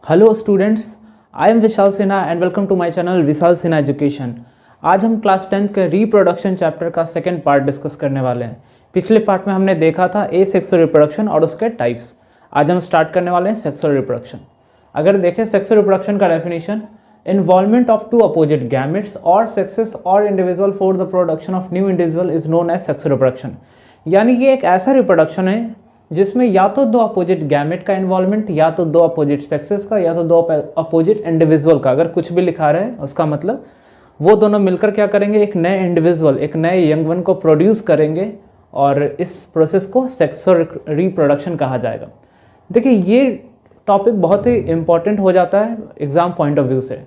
Hello students, I am Vishal Sinha and welcome to my channel Vishal Sinha education. आज हम class 10th के reproduction chapter का second part discuss करने वाले हैं। पिछले पार्ट में हमने देखा था एसेक्सुअल रिप्रोडक्शन और उसके टाइप्स। आज हम स्टार्ट करने वाले हैं सेक्सुअल रिप्रोडक्शन। अगर देखें सेक्सुअल रिप्रोडक्शन का definition, involvement of two opposite gametes और सेक्सेस और individual for the production of new individual is known as sexual reproduction. यानी कि एक ऐसा रिप्रोडक्शन है जिसमें या तो दो अपोजिट गैमेट का इन्वॉल्वमेंट, या तो दो अपोजिट सेक्सेस का, या तो दो अपोजिट इंडिविजुअल का। अगर कुछ भी लिखा रहे उसका मतलब वो दोनों मिलकर क्या करेंगे, एक नए इंडिविजुअल, एक नए यंग वन को प्रोड्यूस करेंगे और इस प्रोसेस को सेक्सुअल रिप्रोडक्शन कहा जाएगा। देखिए ये टॉपिक बहुत ही इंपॉर्टेंट हो जाता है एग्जाम पॉइंट ऑफ व्यू से।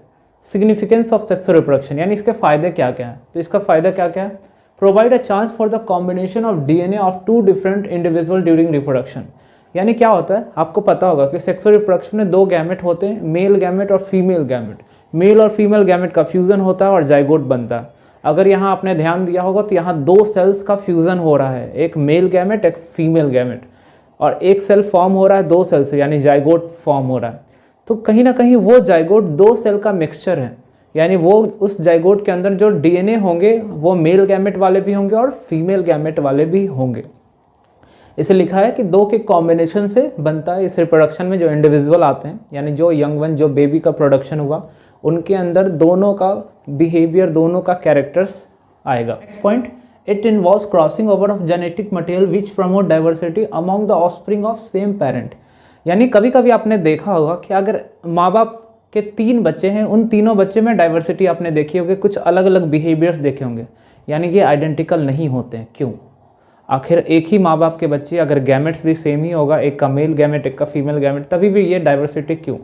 सिग्निफिकेंस ऑफ सेक्सुअल रिप्रोडक्शन यानी इसके फ़ायदे क्या क्या है। तो इसका फ़ायदा क्या क्या है, provide a chance for the combination of DNA of two different individual during reproduction. यानी क्या होता है, आपको पता होगा कि सेक्सुअल रिप्रोडक्शन में दो गैमेट होते हैं, मेल गैमेट और फीमेल गैमेट। मेल और फीमेल गैमेट का फ्यूजन होता है और जाइगोट बनता है। अगर यहाँ आपने ध्यान दिया होगा तो यहाँ दो सेल्स का फ्यूजन हो रहा है, एक मेल गैमेट एक फीमेल गैमेट, और एक सेल फॉर्म हो रहा है दो सेल से, यानी जाइगोट फॉर्म हो रहा है। तो कहीं ना कहीं वो जाइगोट दो सेल का मिक्सचर है, यानी वो उस जाइगोट के अंदर जो डीएनए होंगे वो मेल गैमेट वाले भी होंगे और फीमेल गैमेट वाले भी होंगे। इसे लिखा है कि दो के कॉम्बिनेशन से बनता है इस रिप्रोडक्शन में जो इंडिविजुअल आते हैं, यानी जो यंग वन, जो बेबी का प्रोडक्शन हुआ, उनके अंदर दोनों का बिहेवियर, दोनों का कैरेक्टर्स आएगा। Next point, it involves crossing over of genetic material which promote diversity among the offspring of same parent. यानी कभी कभी आपने देखा होगा कि अगर माँ बाप के तीन बच्चे हैं, उन तीनों बच्चे में डाइवर्सिटी आपने देखी होगी, कुछ अलग अलग बिहेवियर्स देखे होंगे, यानी कि आइडेंटिकल नहीं होते हैं। क्यों? आखिर एक ही माँ बाप के बच्चे, अगर गैमेट्स भी सेम ही होगा, एक का मेल गैमेट एक का फीमेल गैमेट, तभी भी ये डाइवर्सिटी क्यों?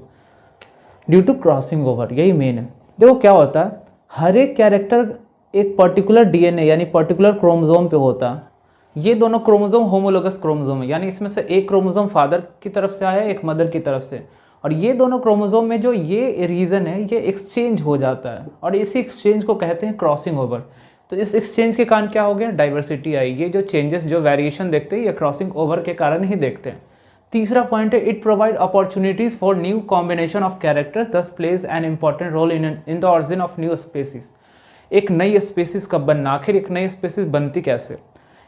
ड्यू टू क्रॉसिंग ओवर, यही मेन है। देखो क्या होता है, हर एक कैरेक्टर एक पर्टिकुलर डीएनए यानी पर्टिकुलर क्रोमोसोम पे होता है। ये दोनों क्रोमोसोम होमोलोगस क्रोमोसोम है, यानी इसमें से एक क्रोमोसोम फादर की तरफ से आया, एक मदर की तरफ से, और ये दोनों क्रोमोसोम में जो ये रीजन है ये एक्सचेंज हो जाता है और इसी एक्सचेंज को कहते हैं क्रॉसिंग ओवर। तो इस एक्सचेंज के कारण क्या हो गया, डाइवर्सिटी आई। ये जो चेंजेस, जो वेरिएशन देखते हैं, ये क्रॉसिंग ओवर के कारण ही देखते हैं। तीसरा पॉइंट है, it provide opportunities for new combination of characters, this plays an important role in the origin of new species. एक नई स्पेसीज कब बनना, आखिर एक नई स्पेसीज बनती कैसे?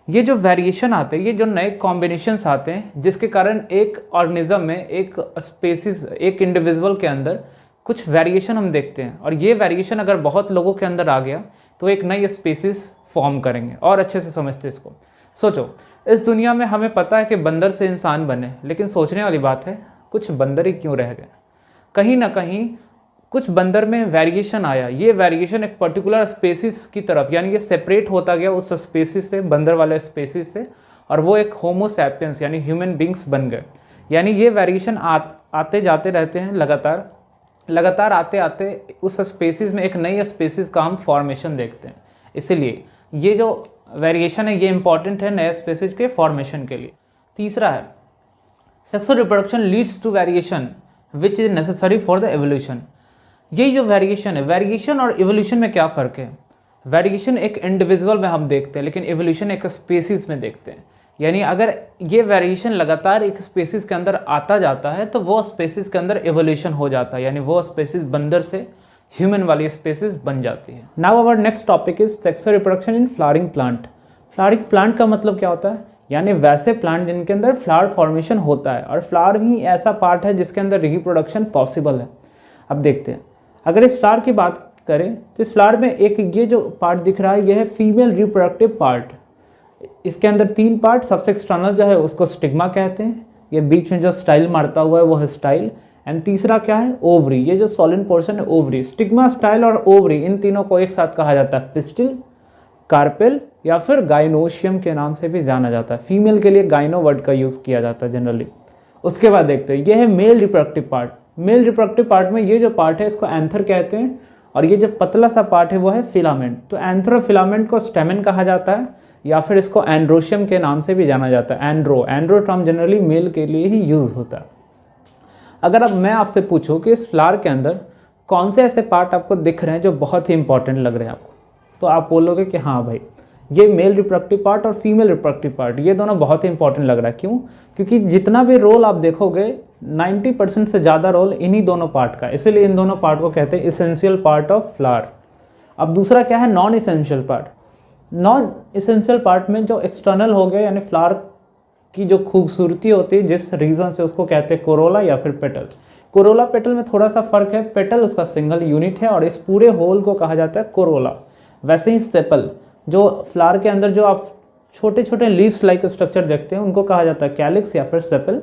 ये जो वेरिएशन आते हैं, ये जो नए कॉम्बिनेशंस आते हैं, जिसके कारण एक ऑर्गेनिज्म में, एक स्पेसीज, एक इंडिविजुअल के अंदर कुछ वेरिएशन हम देखते हैं, और ये वेरिएशन अगर बहुत लोगों के अंदर आ गया तो एक नई स्पेसीज फॉर्म करेंगे। और अच्छे से समझते इसको। सोचो, इस दुनिया में हमें पता है कि बंदर से इंसान बने, लेकिन सोचने वाली बात है कुछ बंदर ही क्यों रह गए? कहीं ना कहीं कुछ बंदर में वेरिएशन आया, ये वेरिएशन एक पर्टिकुलर स्पेसीज की तरफ, यानी ये सेपरेट होता गया उस स्पेसीज से, बंदर वाले स्पेसीज से, और वो एक होमो सैपियंस यानी ह्यूमन बींग्स बन गए। यानी ये वेरिएशन आते जाते रहते हैं, लगातार आते आते उस स्पेसीज में एक नई स्पेसीज का हम फॉर्मेशन देखते हैं। इसीलिए ये जो वेरिएशन है ये इंपॉर्टेंट है नए स्पेसीज के फॉर्मेशन के लिए। तीसरा है, sexual reproduction leads to variation which is necessary for the evolution. ये जो वेरिएशन है, वेरिएशन और इवोल्यूशन में क्या फ़र्क है? वेरिएशन एक इंडिविजुअल में हम देखते हैं, लेकिन इवोल्यूशन एक स्पेसीज में देखते हैं। यानी अगर ये वेरिएशन लगातार एक स्पेसीज के अंदर आता जाता है तो वो स्पेसीज के अंदर इवोल्यूशन हो जाता है, यानी वो स्पेसीज बंदर से ह्यूमन वाली स्पेसीज बन जाती है। Now our next topic is sexual reproduction in flowering plant. Flowering plant का मतलब क्या होता है, यानी वैसे प्लांट जिनके अंदर फ्लावर फॉर्मेशन होता है, और फ्लावर ही ऐसा पार्ट है जिसके अंदर रिप्रोडक्शन पॉसिबल है। अब देखते हैं, अगर इस फ्लावर की बात करें तो इस फ्लावर में एक ये जो पार्ट दिख रहा है ये है फीमेल रिप्रोडक्टिव पार्ट। इसके अंदर तीन पार्ट, सबसे एक्सटर्नल जो है उसको स्टिग्मा कहते हैं, ये बीच में जो स्टाइल मारता हुआ है वो है स्टाइल, एंड तीसरा क्या है, ओवरी। ये जो सॉलिड पोर्शन है ओवरी। स्टिग्मा, स्टाइल और ओवरी, इन तीनों को एक साथ कहा जाता है पिस्टिल, कार्पेल या फिर गाइनोशियम के नाम से भी जाना जाता है। फीमेल के लिए गाइनो वर्ड का यूज़ किया जाता है जनरली। उसके बाद देखते हैं, ये है male reproductive part. Male reproductive part में ये जो पार्ट है इसको एंथर कहते हैं, और ये जो पतला सा पार्ट है वो है फिलामेंट। तो एंथर और फिलामेंट को स्टेमेन कहा जाता है, या फिर इसको एंड्रोशियम के नाम से भी जाना जाता है। एंड्रो टर्म जनरली मेल के लिए ही यूज़ होता है। अगर अब मैं आपसे पूछूं कि इस फ्लावर के अंदर कौन से ऐसे पार्ट आपको दिख रहे हैं जो बहुत ही इंपॉर्टेंट लग रहे हैं आपको, तो आप बोलोगे कि हाँ भाई, ये मेल रिप्रोडक्टिव पार्ट और फीमेल रिप्रोडक्टिव पार्ट, ये दोनों बहुत ही इंपॉर्टेंट लग रहा है। क्यों? क्योंकि जितना भी रोल आप देखोगे 90% से ज़्यादा रोल इन्हीं दोनों पार्ट का, इसीलिए इन दोनों पार्ट को कहते हैं इसेंशियल पार्ट ऑफ फ्लावर। अब दूसरा क्या है, non essential part. Non essential part में जो एक्सटर्नल हो गया, यानी फ्लावर की जो खूबसूरती होती है जिस रीज़न से, उसको कहते हैं कोरोला या फिर पेटल। कोरोला पेटल में थोड़ा सा फर्क है, पेटल उसका सिंगल यूनिट है और इस पूरे होल को कहा जाता है कोरोला। वैसे ही सेपल, जो फ्लावर के अंदर जो आप छोटे छोटे लीव्स लाइक स्ट्रक्चर देखते हैं, उनको कहा जाता है कैलिक्स या फिर सेपल।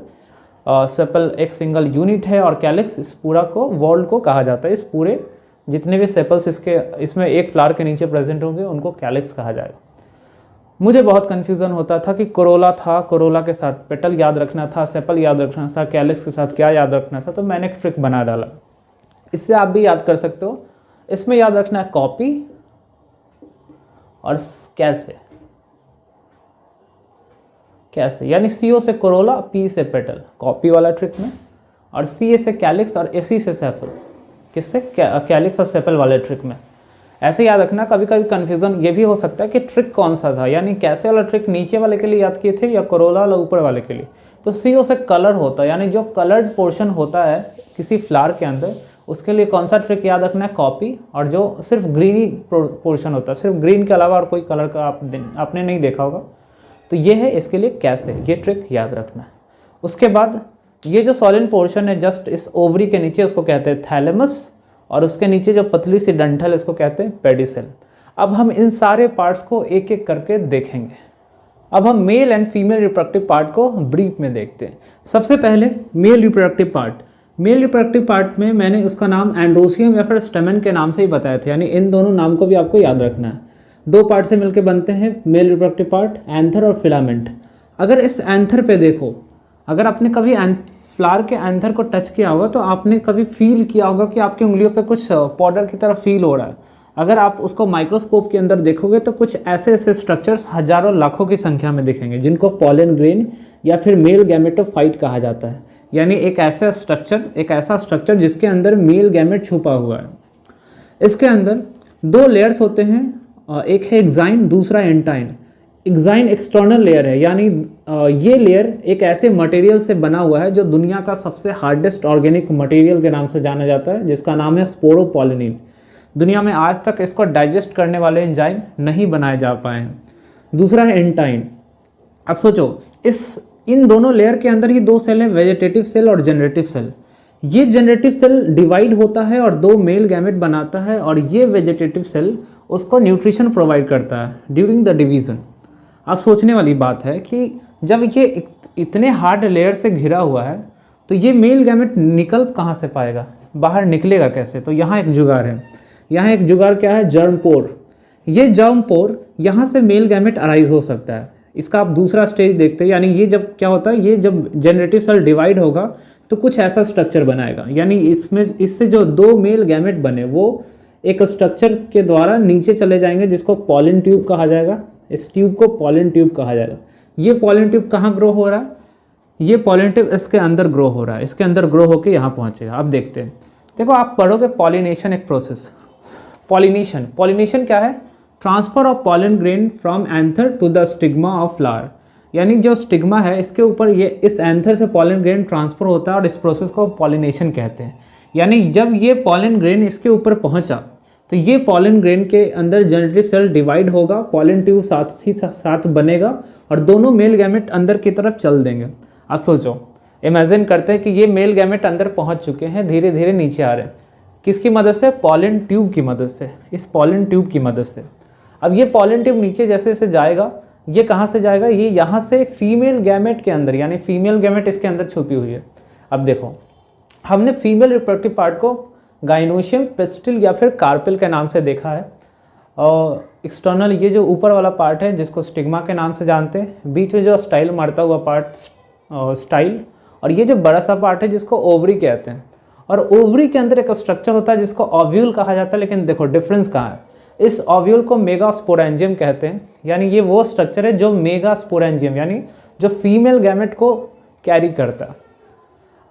सेपल एक सिंगल यूनिट है और कैलिक्स इस पूरा को, वॉल को कहा जाता है। इस पूरे जितने भी सेपल्स इसमें एक फ्लावर के नीचे प्रेजेंट होंगे उनको कैलिक्स कहा जाएगा। मुझे बहुत कन्फ्यूज़न होता था कि कोरोला था, कोरोला के साथ पेटल याद रखना था, सेपल याद रखना था, कैलिक्स के साथ क्या याद रखना था, तो मैंने एक ट्रिक बना डाला। इससे आप भी याद कर सकते हो। इसमें याद रखना है कॉपी और कैसे, यानी CO से कोरोला, P से पेटल, कॉपी वाला ट्रिक में, और CA से कैलिक्स और SE से सेपल, किससे, कैलिक्स और सेपल वाले ट्रिक में। ऐसे याद रखना। कभी कभी कन्फ्यूज़न ये भी हो सकता है कि ट्रिक कौन सा था, यानी कैसे वाला ट्रिक नीचे वाले के लिए याद किए थे या कोरोला वाला ऊपर वाले के लिए। तो CO से कलर होता है, यानी जो कलर्ड पोर्शन होता है किसी फ्लावर के अंदर, उसके लिए कौन सा ट्रिक याद रखना है, कॉपी। और जो सिर्फ ग्रीन ही पोर्शन होता है, सिर्फ ग्रीन के अलावा और कोई कलर का आपने नहीं देखा होगा, तो ये है इसके लिए कैसे, ये ट्रिक याद रखना है। उसके बाद ये जो सॉलिड पोर्शन है जस्ट इस ओवरी के नीचे, उसको कहते हैं थैलेमस, और उसके नीचे जो पतली सी डंठल है इसको कहते हैं पेडिसेल। अब हम इन सारे पार्ट्स को एक एक करके देखेंगे। अब हम male and female reproductive part को ब्रीफ में देखते हैं। सबसे पहले male reproductive part. Male reproductive part में मैंने उसका नाम एंड्रोसियम या फिर स्टेमन के नाम से ही बताए थे, यानी इन दोनों नाम को भी आपको याद रखना है। दो पार्ट से मिलकर बनते हैं मेल रिप्रोडक्टिव पार्ट, एंथर और फिलामेंट। अगर इस एंथर पे देखो, अगर आपने कभी फ्लावर के एंथर को टच किया होगा तो आपने कभी फील किया होगा कि आपकी उंगलियों पे कुछ पाउडर की तरह फील हो रहा है। अगर आप उसको माइक्रोस्कोप के अंदर देखोगे तो कुछ ऐसे ऐसे स्ट्रक्चर्स हजारों लाखों की संख्या में दिखेंगे, जिनको पॉलन ग्रेन या फिर मेल गैमेटोफाइट कहा जाता है। यानी एक ऐसा स्ट्रक्चर जिसके अंदर मेल गैमेट छुपा हुआ है। इसके अंदर दो लेयर्स होते हैं, एक है एक्साइन, दूसरा एंटाइन। एक्साइन एक्सटर्नल लेयर है, यानी ये लेयर एक ऐसे मटेरियल से बना हुआ है जो दुनिया का सबसे हार्डेस्ट ऑर्गेनिक मटेरियल के नाम से जाना जाता है, जिसका नाम है स्पोरोपोलिनिन। दुनिया में आज तक इसको डाइजेस्ट करने वाले एंजाइम नहीं बनाए जा पाए हैं। दूसरा है एंटाइन। अब सोचो, इन दोनों लेयर के अंदर ही दो सेल हैं, वेजिटेटिव सेल और जनरेटिव सेल। ये जनरेटिव सेल डिवाइड होता है और दो मेल गैमेट बनाता है, और ये वेजिटेटिव सेल उसको न्यूट्रिशन प्रोवाइड करता है ड्यूरिंग द डिवीजन। अब सोचने वाली बात है कि जब ये इतने हार्ड लेयर से घिरा हुआ है तो ये मेल गैमेट निकल कहाँ से पाएगा, बाहर निकलेगा कैसे? तो यहाँ एक जुगाड़ है। यहाँ एक जुगाड़ क्या है? जर्म पोर। ये जर्म पोर, यहाँ से मेल गैमेट अराइज हो सकता है। इसका आप दूसरा स्टेज देखते हैं, यानी ये जब क्या होता है, ये जब जनरेटिव सेल डिवाइड होगा तो कुछ ऐसा स्ट्रक्चर बनाएगा, यानी इससे जो दो मेल गैमेट बने वो एक स्ट्रक्चर के द्वारा नीचे चले जाएंगे, जिसको पॉलन ट्यूब कहा जाएगा। इस ट्यूब को पॉलन ट्यूब कहा जाएगा। ये पॉलन ट्यूब कहाँ ग्रो हो रहा है? ये पॉलन ट्यूब इसके अंदर ग्रो हो रहा है, इसके अंदर ग्रो होकर यहाँ पहुँचेगा। अब देखते हैं, देखो आप पढ़ोगे पॉलिनेशन एक प्रोसेस। पॉलिनेशन क्या है? Transfer of pollen grain from anther to the stigma of flower. यानी जो स्टिग्मा है इसके ऊपर ये इस एंथर से पॉलन ग्रेन ट्रांसफर होता है और इस प्रोसेस को पॉलिनेशन कहते हैं। यानी जब ये पॉलन ग्रेन इसके ऊपर पहुंचा तो ये पॉलन ग्रेन के अंदर जनरेटिव सेल डिवाइड होगा, पॉलन ट्यूब साथ बनेगा और दोनों मेल गैमेट अंदर की तरफ चल देंगे। अब सोचो, इमेजिन करते हैं कि ये मेल गैमेट अंदर पहुंच चुके हैं, धीरे धीरे नीचे आ रहे हैं। किसकी मदद से? पॉलन ट्यूब की मदद से, इस पॉलन ट्यूब की मदद से। अब ये पॉलन ट्यूब नीचे जैसे जैसे जाएगा, ये कहाँ से जाएगा? ये यहाँ से फीमेल गैमेट के अंदर, यानी फीमेल गैमेट इसके अंदर छुपी हुई है। अब देखो, हमने फीमेल रिप्रोडक्टिव पार्ट को गाइनोशियम, पिस्टिल या फिर कार्पेल के नाम से देखा है। और एक्सटर्नल ये जो ऊपर वाला पार्ट है जिसको स्टिग्मा के नाम से जानते हैं, बीच में जो स्टाइल मारता हुआ पार्ट स्टाइल, और ये जो बड़ा सा पार्ट है जिसको ओवरी कहते हैं। और ओवरी के अंदर एक स्ट्रक्चर होता है जिसको ओव्यूल कहा जाता है। लेकिन देखो डिफरेंस कहाँ है? इस ओव्यूल को मेगास्पोरेंजियम कहते हैं, यानी ये वो स्ट्रक्चर है जो मेगास्पोरेंजियम यानी जो फीमेल गैमेट को कैरी करता है।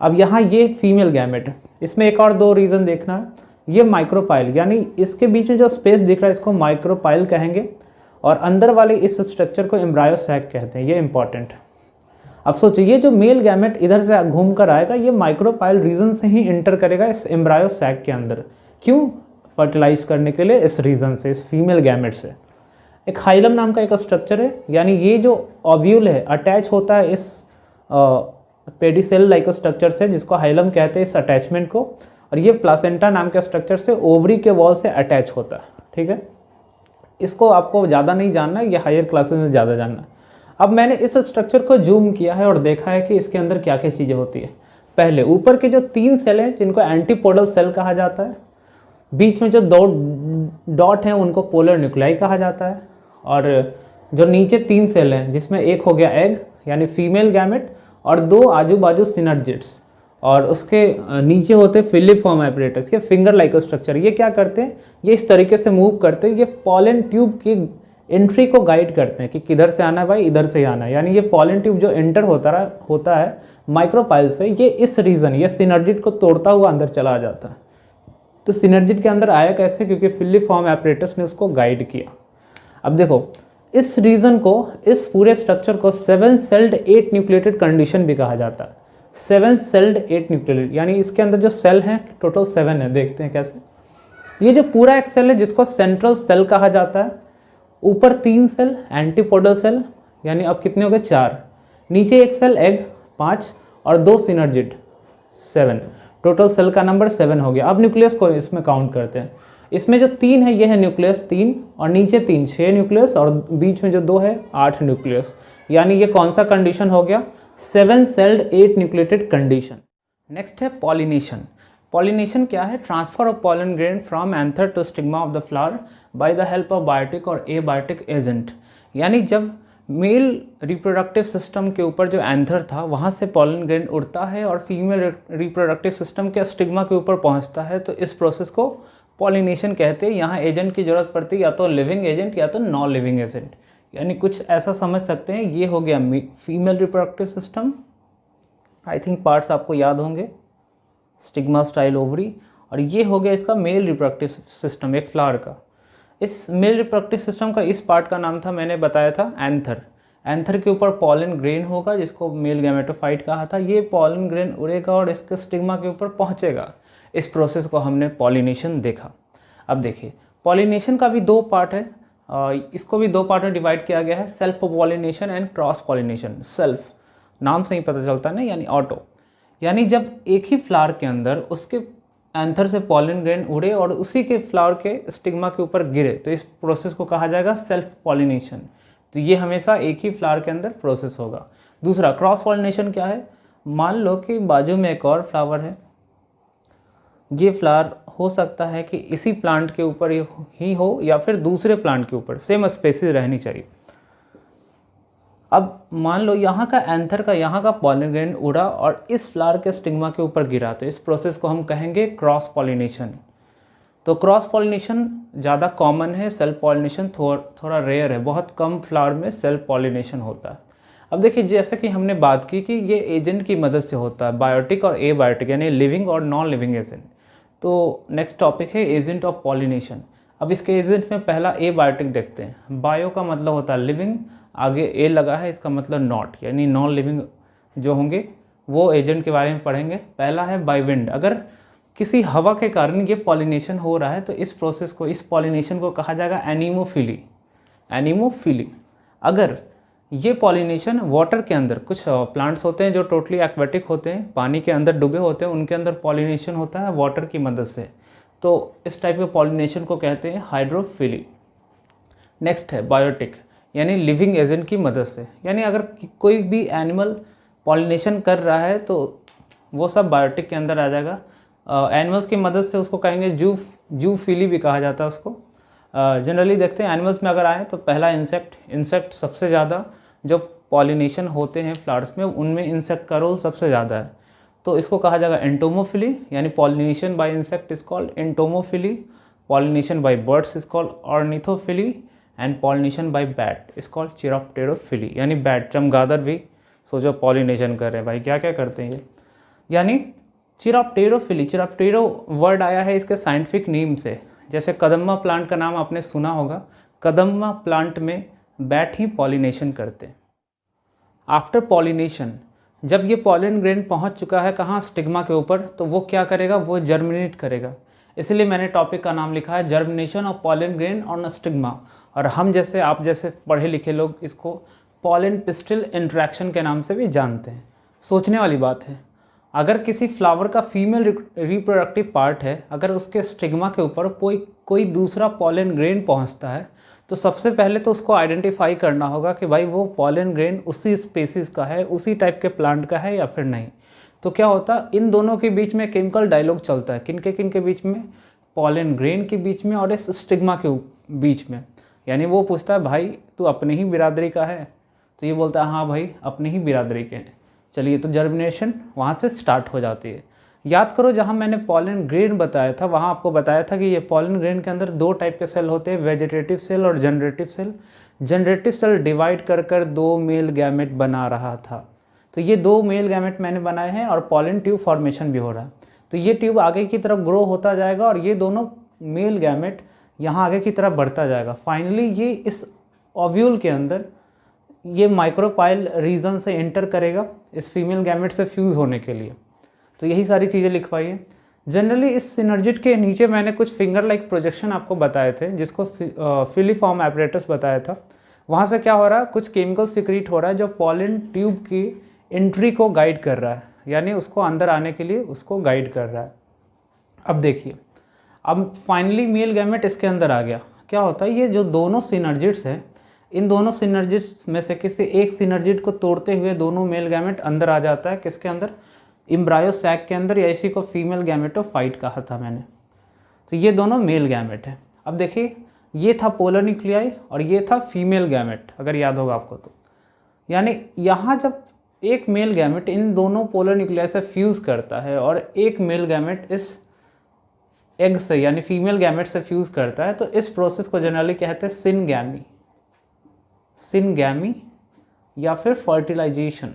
अब यहाँ ये फीमेल गैमेट है, इसमें एक और दो रीज़न देखना है। ये माइक्रोपाइल, यानी इसके बीच में जो स्पेस दिख रहा है इसको माइक्रोपाइल कहेंगे, और अंदर वाले इस स्ट्रक्चर को एम्ब्रायो सैक कहते हैं। ये इंपॉर्टेंट है। अब सोचिए ये जो मेल गैमेट इधर से घूम कर आएगा ये माइक्रोपाइल रीजन से ही इंटर करेगा इस एम्ब्रायो सैक के अंदर। क्यों? फर्टिलाइज करने के लिए इस रीजन से, इस फीमेल गैमेट से। एक हाइलम नाम का एक स्ट्रक्चर है, यानी ये जो ओव्यूल है अटैच होता है इस पेडिसेल लाइक स्ट्रक्चर से, जिसको हाइलम कहते हैं इस अटैचमेंट को, और ये प्लासेंटा नाम के स्ट्रक्चर से ओवरी के वॉल से अटैच होता है। ठीक है, इसको आपको ज़्यादा नहीं जानना है, ये हायर क्लासेस में ज़्यादा जानना है। अब मैंने इस स्ट्रक्चर को जूम किया है और देखा है कि इसके अंदर क्या क्या चीज़ें होती है। पहले ऊपर के जो 3 सेल हैं जिनको एंटीपोडल सेल कहा जाता है, बीच में जो 2 डॉट हैं उनको पोलर न्यूक्लियाई कहा जाता है, और जो नीचे 3 सेल हैं जिसमें एक हो गया एग यानी फीमेल गैमेट और 2 आजू बाजू सिनर्जिड्स, और उसके नीचे होते फिलिफॉर्म एपरेटस के फिंगर लाइक स्ट्रक्चर। ये क्या करते हैं? ये इस तरीके से मूव करते हैं, ये पॉलन ट्यूब की एंट्री को गाइड करते हैं कि किधर से आना है भाई, इधर से आना है। यानी ये पॉलन ट्यूब जो एंटर होता है माइक्रोपाइल से, ये इस रीजन, ये सिनर्जिड को तोड़ता हुआ अंदर चला जाता है। तो सिनर्जिड के अंदर आया कैसे? क्योंकि फिलिफॉर्म एपरेटस ने उसको गाइड किया। अब देखो इस रीजन को, इस पूरे स्ट्रक्चर को 7 सेल्ड 8 न्यूक्लिएटेड कंडीशन भी कहा जाता है। 7 सेल्ड 8 न्यूक्लिएटेड, यानी इसके अंदर जो सेल हैं टोटल 7 है। देखते हैं कैसे। ये जो पूरा एक सेल है जिसको सेंट्रल सेल कहा जाता है, ऊपर 3 सेल एंटीपोडल सेल, यानी अब कितने हो गए? 4, नीचे एक सेल एग 5 और 2 सिनर्जिड 7, टोटल सेल का नंबर 7 हो गया। अब न्यूक्लियस को इसमें काउंट करते हैं। इसमें जो 3 है ये है न्यूक्लियस 3, और नीचे 3 6 न्यूक्लियस, और बीच में जो 2 है 8 न्यूक्लियस। यानी ये कौन सा कंडीशन हो गया? 7 सेल्ड 8 न्यूक्लिएटेड कंडीशन। नेक्स्ट है पॉलिनेशन। पॉलिनेशन क्या है? Transfer of pollen grain from anther to stigma of the flower by the help of biotic और एबायोटिक एजेंट। यानी जब मेल रिप्रोडक्टिव सिस्टम के ऊपर जो एंथर था वहाँ से पॉलन ग्रेन उड़ता है और फीमेल रिप्रोडक्टिव सिस्टम के स्टिग्मा के ऊपर पहुँचता है, तो इस प्रोसेस को पॉलिनेशन कहते हैं। यहाँ एजेंट की जरूरत पड़ती है, या तो लिविंग एजेंट या तो नॉन लिविंग एजेंट। यानी कुछ ऐसा समझ सकते हैं, ये हो गया female reproductive system. I think parts आपको याद होंगे, स्टिग्मा, स्टाइल, ओवरी, और ये हो गया इसका मेल रिप्रोडक्टिव सिस्टम एक फ्लावर का। इस मेल रिप्रोडक्टिव सिस्टम का इस पार्ट का नाम था, मैंने बताया था, एंथर। एंथर के ऊपर पॉलन ग्रेन होगा जिसको मेल गैमेटोफाइट कहा था। ये पॉलन ग्रेन उड़ेगा और इसके स्टिग्मा के ऊपर पहुंचेगा। इस प्रोसेस को हमने पॉलिनेशन देखा। अब देखिए पॉलिनेशन का भी 2 पार्ट है, इसको भी 2 पार्ट में डिवाइड किया गया है, self pollination and cross pollination. Self नाम से ही पता चलता है ना, यानी ऑटो, यानी जब एक ही फ्लावर के अंदर उसके एंथर से पॉलन ग्रेन उड़े और उसी के फ्लावर के स्टिग्मा के ऊपर गिरे, तो इस प्रोसेस को कहा जाएगा सेल्फ पॉलिनेशन। तो ये हमेशा एक ही फ्लावर के अंदर प्रोसेस होगा। दूसरा क्रॉस पॉलिनेशन क्या है? मान लो कि बाजू में एक और फ्लावर है, ये फ्लावर हो सकता है कि इसी प्लांट के ऊपर ही हो या फिर दूसरे प्लांट के ऊपर, सेम स्पेसीज रहनी चाहिए। अब मान लो यहाँ का एंथर का यहाँ का पॉलन ग्रेन उड़ा और इस फ्लावर के स्टिग्मा के ऊपर गिरा, तो इस प्रोसेस को हम कहेंगे क्रॉस पॉलिनेशन। तो क्रॉस पॉलिनेशन ज़्यादा कॉमन है, सेल्फ पॉलिनेशन थोड़ा रेयर है, बहुत कम फ्लावर में सेल्फ पॉलिनेशन होता है। अब देखिए जैसे कि हमने बात की कि ये एजेंट की मदद से होता है, बायोटिक और एबायोटिक, यानी लिविंग और नॉन लिविंग एजेंट। तो नेक्स्ट टॉपिक है एजेंट ऑफ पॉलिनेशन। अब इसके एजेंट में पहला एबायोटिक देखते हैं। बायो का मतलब होता है लिविंग, आगे ए लगा है, इसका मतलब नॉट, यानी नॉन लिविंग जो होंगे वो एजेंट के बारे में पढ़ेंगे। पहला है बाय विंड। अगर किसी हवा के कारण ये पॉलिनेशन हो रहा है तो इस प्रोसेस को, इस पॉलिनेशन को कहा जाएगा एनीमोफिली। एनीमोफिली। अगर ये पॉलिनेशन वाटर के अंदर, कुछ प्लांट्स होते हैं जो टोटली एक्वेटिक होते हैं, पानी के अंदर डूबे होते हैं, उनके अंदर पॉलिनेशन होता है वाटर की मदद से, तो इस टाइप के पॉलिनेशन को कहते हैं हाइड्रोफिली। नेक्स्ट है बायोटिक, यानी लिविंग एजेंट की मदद से, यानी अगर कोई भी एनिमल पॉलिनेशन कर रहा है तो वो सब बायोटिक के अंदर आ जाएगा। एनिमल्स की मदद से उसको कहेंगे जूफिली भी कहा जाता है उसको। जनरली देखते हैं एनिमल्स में अगर आए तो पहला इंसेक्ट सबसे ज़्यादा जो पॉलिनेशन होते हैं फ्लावर्स में, उनमें इंसेक्ट का रोल सबसे ज़्यादा है, तो इसको कहा जाएगा एंटोमोफिली, यानी pollination by insect is called entomophily, pollination by birds is called ornithophily, and pollination by bat is called chiropterophily. यानी बैट, चमगादड़ भी सोचो पॉलिनेशन कर रहे हैं भाई, क्या क्या करते हैं ये, यानी चिरोप्टेरोफिली। चिरोप्टेरो वर्ड आया है इसके साइंटिफिक नेम से। जैसे कदम्मा प्लांट का नाम आपने सुना होगा, कदम्मा प्लांट में बैट ही पॉलिनेशन करते हैं। आफ्टर पॉलिनेशन, जब ये पॉलन ग्रेन पहुंच चुका है कहाँ, स्टिग्मा के ऊपर, तो वो क्या करेगा, वो जर्मिनेट करेगा। इसलिए मैंने टॉपिक का नाम लिखा है germination of pollen grain on stigma. और हम जैसे आप जैसे पढ़े लिखे लोग इसको पॉलन पिस्टिल इंटरेक्शन के नाम से भी जानते हैं। सोचने वाली बात है, अगर किसी फ्लावर का फीमेल रिप्रोडक्टिव पार्ट है, अगर उसके स्टिग्मा के ऊपर कोई दूसरा पॉलन ग्रेन पहुंचता है, तो सबसे पहले तो उसको आइडेंटिफाई करना होगा कि भाई वो पॉलन ग्रेन उसी स्पेसीज़ का है, उसी टाइप के प्लांट का है या फिर नहीं। तो क्या होता है, इन दोनों के बीच में केमिकल डायलॉग चलता है। किन के बीच में, पॉलन ग्रेन के बीच में और इस स्टिग्मा के बीच में। यानी वो पूछता है भाई तू अपने ही बिरादरी का है, तो ये बोलता है हाँ भाई अपनी ही बिरादरी के हैं। चलिए, तो जर्मिनेशन वहाँ से स्टार्ट हो जाती है। याद करो जहाँ मैंने पॉलन ग्रेन बताया था, वहाँ आपको बताया था कि ये पॉलन ग्रेन के अंदर दो टाइप के सेल होते हैं, वेजिटेटिव सेल और generative cell. Generative cell divide कर दो मेल गैमेट बना रहा था। तो ये दो मेल गैमेट मैंने बनाए हैं और पॉलन ट्यूब फॉर्मेशन भी हो रहा है। तो ये ट्यूब आगे की तरफ ग्रो होता जाएगा और ये दोनों मेल गैमेट यहाँ आगे की तरफ बढ़ता जाएगा। फाइनली ये इस ओव्यूल के अंदर ये माइक्रोपाइल रीजन से एंटर करेगा इस फीमेल गैमेट से फ्यूज़ होने के लिए। तो यही सारी चीज़ें लिखवाई है। जनरली इस सिनर्जिड के नीचे मैंने कुछ फिंगर लाइक प्रोजेक्शन आपको बताए थे, जिसको फिलीफॉर्म एपरेटस बताया था। वहाँ से क्या हो रहा है, कुछ केमिकल सिक्रीट हो रहा है जो पॉलन ट्यूब की एंट्री को गाइड कर रहा है, यानी उसको अंदर आने के लिए उसको गाइड कर रहा है। अब देखिए, अब फाइनली मेल गैमेट इसके अंदर आ गया। क्या होता है, ये जो दोनों सिनर्जिड्स हैं, इन दोनों सिनर्जिड्स में से किसी एक सिनर्जिड को तोड़ते हुए दोनों मेल गैमेट अंदर आ जाता है। किसके अंदर, एम्ब्रायो सैक के अंदर, या इसी को फीमेल गैमेटोफाइट कहा था मैंने। तो ये दोनों मेल गैमेट है। अब देखिए, ये था पोलर न्यूक्लियाई और ये था फीमेल गैमेट, अगर याद होगा आपको तो। यानी यहाँ जब एक मेल गैमेट इन दोनों पोलर न्यूक्लियाई से फ्यूज़ करता है और एक मेल गैमेट इस एग से यानी फीमेल गैमेट से फ्यूज़ करता है, तो इस प्रोसेस को जनरली कहते हैं सिनगैमी, सिनगैमी या फिर फर्टिलाइजेशन,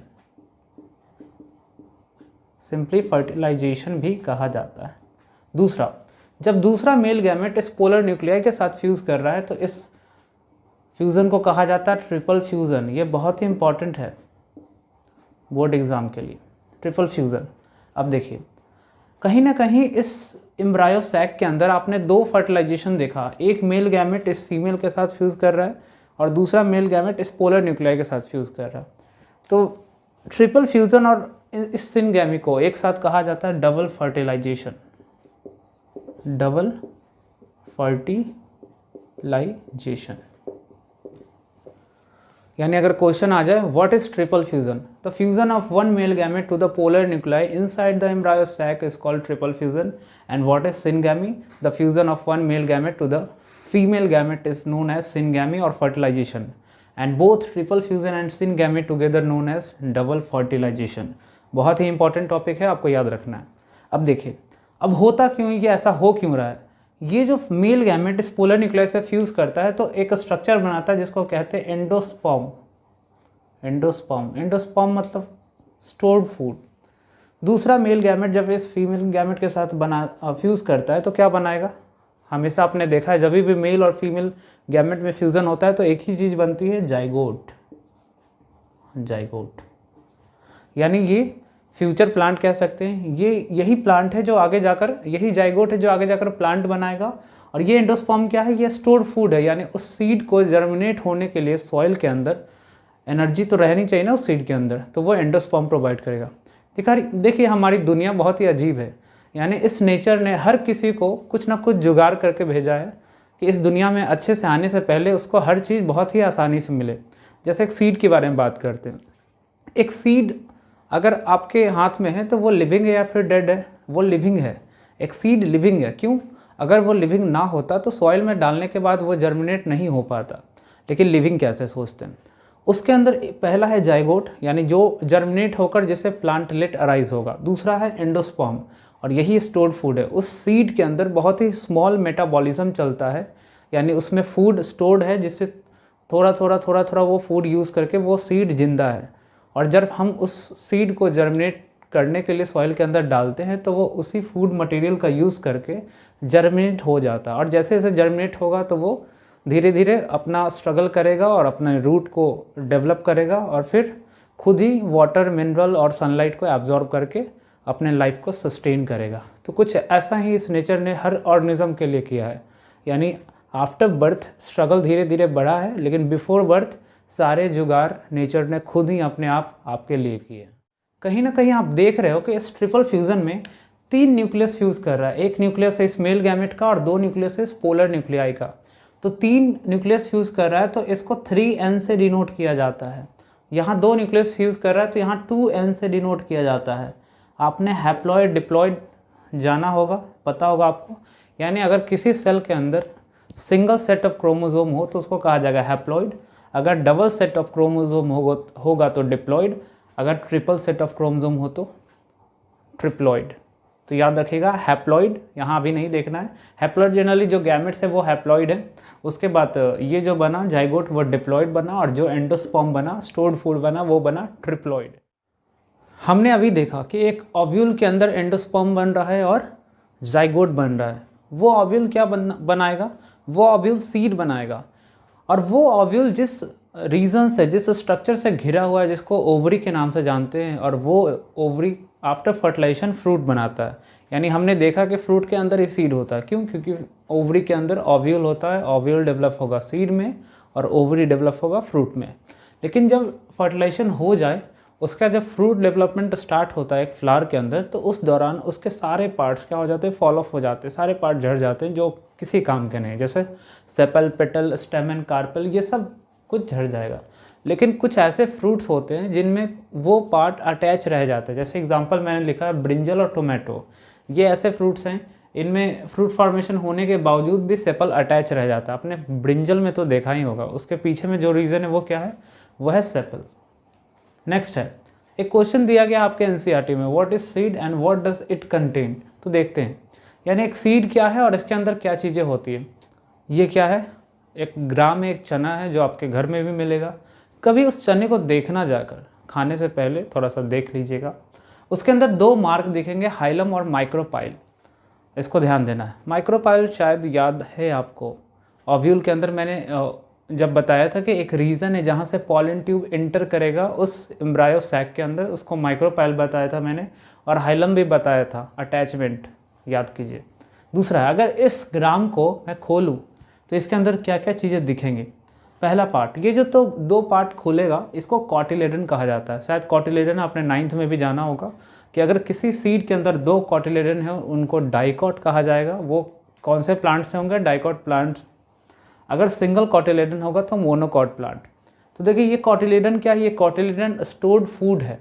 सिंपली फर्टिलाइजेशन भी कहा जाता है। दूसरा, जब दूसरा मेल गैमेट इस पोलर न्यूक्लियाई के साथ फ्यूज़ कर रहा है तो इस फ्यूज़न को कहा जाता है ट्रिपल फ्यूज़न। ये बहुत ही इंपॉर्टेंट है बोर्ड एग्ज़ाम के लिए, ट्रिपल फ्यूज़न। अब देखिए, कहीं ना कहीं इस एम्ब्रायो सैक के अंदर आपने दो फर्टिलाइजेशन देखा, एक मेल गैमेट इस फीमेल के साथ फ्यूज़ कर रहा है और दूसरा मेल गैमेट इस पोलर न्यूक्लियाई के साथ फ्यूज़ कर रहा है। तो ट्रिपल फ्यूज़न और इस सिनगैमी को एक साथ कहा जाता है डबल फर्टिलाइजेशन, डबल फर्टिलाइजेशन। यानी अगर क्वेश्चन आ जाए what is triple fusion, the fusion of one male gamete to the polar nuclei inside the embryo sac is called triple fusion. And what is syngamy, the fusion of one male gamete to the female gamete is known as syngamy or fertilization, and both triple fusion and syngamy together known as double fertilization। बहुत ही important topic है, आपको याद रखना है। अब देखिए, अब होता क्यों, ये ऐसा हो क्यों रहा है। ये जो मेल गैमेट इस पोलर न्यूक्लियाई से फ्यूज करता है तो एक स्ट्रक्चर बनाता है जिसको कहते हैं एंडोस्पर्म। एंडोस्पर्म, एंडोस्पर्म मतलब स्टोर्ड फूड। दूसरा मेल गैमेट जब इस फीमेल गैमेट के साथ फ्यूज करता है तो क्या बनाएगा, हमेशा आपने देखा है जब भी मेल और फीमेल गैमेट में फ्यूज़न होता है तो एक ही चीज़ बनती है, जाइगोट। जाइगोट यानी ये फ्यूचर प्लांट कह सकते हैं। ये यही प्लांट है जो आगे जाकर, यही जाइगोट है जो आगे जाकर प्लांट बनाएगा। और ये एंडोस्पर्म क्या है, ये स्टोर्ड फूड है। यानी उस सीड को जर्मिनेट होने के लिए सॉइल के अंदर एनर्जी तो रहनी चाहिए ना उस सीड के अंदर, तो वो एंडोस्पर्म प्रोवाइड करेगा। देखिए हमारी दुनिया बहुत ही अजीब है। यानी इस नेचर ने हर किसी को कुछ ना कुछ जुगाड़ करके भेजा है कि इस दुनिया में अच्छे से आने से पहले उसको हर चीज़ बहुत ही आसानी से मिले। जैसे एक सीड के बारे में बात करते हैं। एक सीड अगर आपके हाथ में है तो वो लिविंग है या फिर डेड है, वो लिविंग है। एक सीड लिविंग है, क्यों, अगर वो लिविंग ना होता तो सॉइल में डालने के बाद वो जर्मिनेट नहीं हो पाता। लेकिन लिविंग कैसे सोचते हैं, उसके अंदर पहला है जाइगोट यानी जो जर्मिनेट होकर जैसे प्लांटलेट अराइज होगा। दूसरा है एंडोस्पर्म और यही स्टोर्ड फूड है। उस सीड के अंदर बहुत ही स्मॉल मेटाबॉलिज्म चलता है, यानी उसमें फूड स्टोर्ड है जिससे थोड़ा थोड़ा वो फूड यूज़ करके वो सीड जिंदा है। और जब हम उस सीड को जर्मिनेट करने के लिए सॉइल के अंदर डालते हैं तो वो उसी फूड मटेरियल का यूज़ करके जर्मिनेट हो जाता है। और जैसे जैसे जर्मिनेट होगा तो वो धीरे धीरे अपना स्ट्रगल करेगा और अपने रूट को डेवलप करेगा और फिर खुद ही वाटर, मिनरल और सनलाइट को एब्जॉर्ब करके अपने लाइफ को सस्टेन करेगा। तो कुछ ऐसा ही इस नेचर ने हर ऑर्गेनिज्म के लिए किया है। यानी आफ्टर बर्थ स्ट्रगल धीरे धीरे बढ़ा है, लेकिन बिफोर बर्थ सारे जुगाड़ नेचर ने खुद ही अपने आप आपके लिए किए। कहीं ना कहीं आप देख रहे हो कि इस ट्रिपल फ्यूज़न में 3 न्यूक्लियस फ्यूज़ कर रहा है। एक न्यूक्लियस है इस मेल गैमेट का और 2 न्यूक्लियस है इस पोलर न्यूक्लियाई का। तो 3 न्यूक्लियस फ्यूज़ कर रहा है, तो इसको 3n से डिनोट किया जाता है। यहाँ 2 न्यूक्लियस फ्यूज़ कर रहा है, तो यहाँ 2n से डिनोट किया जाता है। आपने हैप्लॉइड डिप्लॉइड जाना होगा, पता होगा आपको। यानी अगर किसी सेल के अंदर सिंगल सेट ऑफ क्रोमोसोम हो तो उसको कहा जाएगा हैप्लॉइड, अगर डबल सेट ऑफ क्रोमोसोम होगा तो डिप्लॉइड, अगर ट्रिपल सेट ऑफ क्रोमोसोम हो तो ट्रिप्लॉइड। तो याद रखिएगा हैप्लॉइड यहाँ अभी नहीं देखना है। हैप्लॉइड जनरली जो गैमेट्स है वो हैप्लॉइड है। उसके बाद ये जो बना जाइगोट वो डिप्लॉइड बना, और जो एंडोस्पर्म बना, स्टोर्ड फूड बना, वो बना ट्रिप्लॉइड। हमने अभी देखा कि एक ओव्यूल के अंदर एंडोस्पर्म बन रहा है और जाइगोट बन रहा है। वो ओव्यूल क्या बनाएगा? वो ओव्यूल सीड बनाएगा। और वो ओव्यूल जिस रीजन से, जिस स्ट्रक्चर से घिरा हुआ है, जिसको ओवरी के नाम से जानते हैं, और वो ओवरी आफ्टर फर्टिलाइजेशन फ्रूट बनाता है। यानी हमने देखा कि फ्रूट के अंदर ही सीड होता है। क्यों? क्योंकि ओवरी के अंदर ओव्यूल होता है, ओव्यूल डेवलप होगा सीड में और ओवरी डेवलप होगा फ्रूट में। लेकिन जब फर्टिलाइजेशन हो जाए, उसका जब फ्रूट डेवलपमेंट स्टार्ट होता है एक फ्लावर के अंदर, तो उस दौरान उसके सारे पार्ट्स क्या हो जाते हैं? फॉल ऑफ हो जाते हैं, सारे पार्ट झड़ जाते हैं जो किसी काम के नहीं। जैसे सेपल, पेटल, स्टेमन, कार्पल, ये सब कुछ झड़ जाएगा। लेकिन कुछ ऐसे फ्रूट्स होते हैं जिनमें वो पार्ट अटैच रह जाते हैं। जैसे एग्जांपल मैंने लिखा है ब्रिंजल और टोमेटो। ये ऐसे फ्रूट्स हैं, इनमें फ्रूट फॉर्मेशन होने के बावजूद भी सेपल अटैच रह जाता है। आपने ब्रिंजल में तो देखा ही होगा, उसके पीछे में जो रीज़न है वो क्या है? वह है सेपल। नेक्स्ट है, एक क्वेश्चन दिया गया आपके एनसीईआरटी में, what is seed and what does it contain. तो देखते हैं, यानी एक सीड क्या है और इसके अंदर क्या चीज़ें होती है। ये क्या है? एक ग्राम में एक चना है जो आपके घर में भी मिलेगा। कभी उस चने को देखना जाकर, खाने से पहले थोड़ा सा देख लीजिएगा। उसके अंदर 2 मार्क दिखेंगे, हाइलम और माइक्रोपाइल। इसको ध्यान देना है। माइक्रोपाइल शायद याद है आपको, ओव्यूल के अंदर मैंने जब बताया था कि एक रीजन है जहाँ से पॉलन ट्यूब इंटर करेगा उस एम्ब्रायो सैक के अंदर, उसको माइक्रोपाइल बताया था मैंने, और हाइलम भी बताया था, अटैचमेंट याद कीजिए। दूसरा, अगर इस ग्राम को मैं खोलूँ तो इसके अंदर क्या क्या चीज़ें दिखेंगी। पहला पार्ट, ये जो तो 2 पार्ट खोलेगा, इसको कॉटिलेडन कहा जाता है। शायद कॉटिलेडन आपने 9th में भी जाना होगा कि अगर किसी सीड के अंदर 2 कॉटिलेडन है उनको डाइकॉट कहा जाएगा। वो कौन से प्लांट से होंगे? Dicot plants. अगर सिंगल कॉटिलेडन होगा तो मोनोकॉट प्लांट। तो देखिए ये कॉटिलेडन क्या है? ये कॉटिलेडन स्टोर्ड फूड है।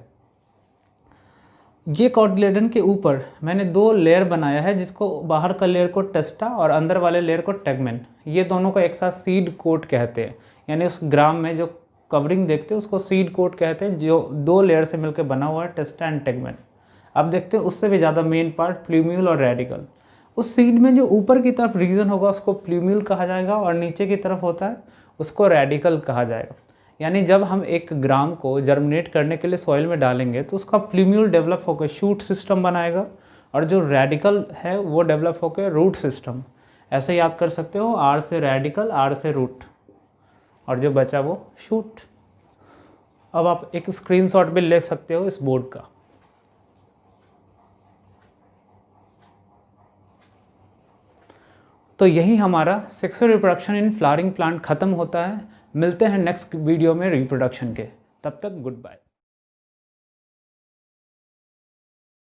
ये कॉटिलेडन के ऊपर मैंने 2 लेयर बनाया है, जिसको बाहर का लेयर को टेस्टा और अंदर वाले लेयर को टेगमेन। ये दोनों को एक साथ सीड कोट कहते हैं। यानी उस ग्राम में जो कवरिंग देखते हैं उसको सीड कोट कहते हैं, जो 2 लेयर से मिलकर बना हुआ है, टेस्टा एंड टेगमेन। अब देखते हैं उससे भी ज़्यादा मेन पार्ट, प्लूम्यूल और रेडिकल। उस सीड में जो ऊपर की तरफ रीजन होगा उसको प्लूम्यूल कहा जाएगा, और नीचे की तरफ होता है उसको रेडिकल कहा जाएगा। यानी जब हम एक ग्राम को जर्मिनेट करने के लिए सॉइल में डालेंगे तो उसका प्लूम्यूल डेवलप होकर शूट सिस्टम बनाएगा, और जो रेडिकल है वो डेवलप होकर रूट सिस्टम। ऐसे याद कर सकते हो, आर से रेडिकल, आर से रूट, और जो बचा वो शूट। अब आप एक स्क्रीनशॉट भी ले सकते हो इस बोर्ड का। तो यही हमारा sexual reproduction in flowering plant खत्म होता है। मिलते हैं नेक्स्ट वीडियो में रिप्रोडक्शन के। तब तक गुड बाय।